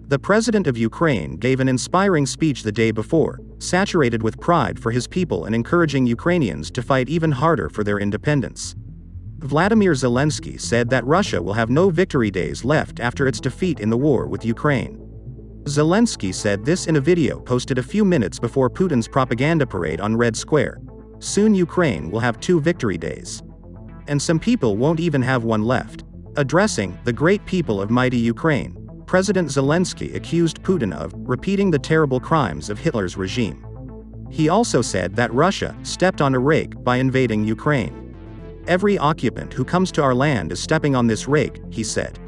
The president of Ukraine gave an inspiring speech the day before, saturated with pride for his people and encouraging Ukrainians to fight even harder for their independence. Vladimir Zelensky said that Russia will have no victory days left after its defeat in the war with Ukraine. Zelensky said this in a video posted a few minutes before Putin's propaganda parade on Red Square. Soon Ukraine will have 2 victory days. And some people won't even have one left. Addressing the great people of mighty Ukraine, President Zelensky accused Putin of repeating the terrible crimes of Hitler's regime. He also said that Russia stepped on a rake by invading Ukraine. Every occupant who comes to our land is stepping on this rake, he said.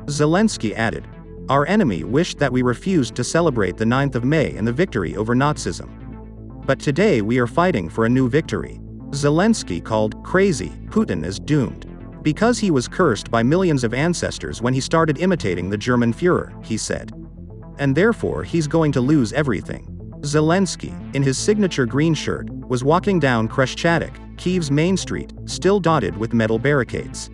Zelensky added, "Our enemy wished that we refused to celebrate the 9th of May and the victory over Nazism. But today we are fighting for a new victory." Zelensky called crazy Putin as doomed. Because he was cursed by millions of ancestors when he started imitating the German Führer, he said. And therefore he's going to lose everything. Zelensky, in his signature green shirt, was walking down Khreshchatyk, Kyiv's main street, still dotted with metal barricades.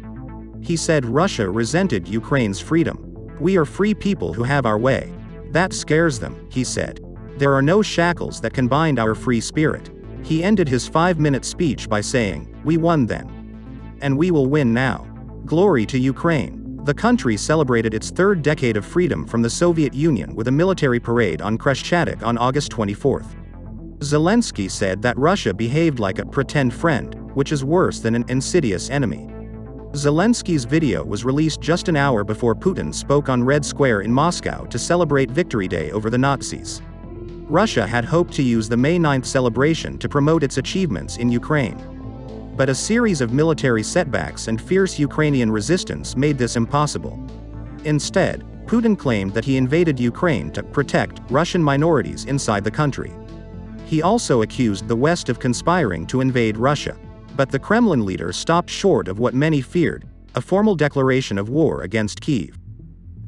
He said Russia resented Ukraine's freedom. "We are free people who have our way. That scares them," he said. "There are no shackles that can bind our free spirit." He ended his 5-minute speech by saying, "We won then. And we will win now. Glory to Ukraine." The country celebrated its 3rd decade of freedom from the Soviet Union with a military parade on Khreshchatyk on August 24. Zelensky said that Russia behaved like a pretend friend, which is worse than an insidious enemy. Zelensky's video was released just an hour before Putin spoke on Red Square in Moscow to celebrate Victory Day over the Nazis. Russia had hoped to use the May 9th celebration to promote its achievements in Ukraine. But a series of military setbacks and fierce Ukrainian resistance made this impossible. Instead, Putin claimed that he invaded Ukraine to protect Russian minorities inside the country. He also accused the West of conspiring to invade Russia. But the Kremlin leader stopped short of what many feared, a formal declaration of war against Kyiv.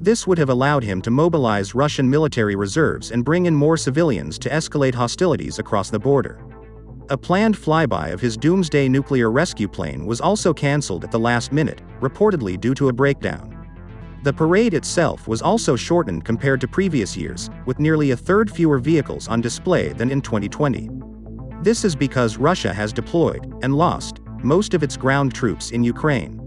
This would have allowed him to mobilize Russian military reserves and bring in more civilians to escalate hostilities across the border. A planned flyby of his doomsday nuclear rescue plane was also cancelled at the last minute, reportedly due to a breakdown. The parade itself was also shortened compared to previous years, with nearly a third fewer vehicles on display than in 2020. This is because Russia has deployed, and lost, most of its ground troops in Ukraine.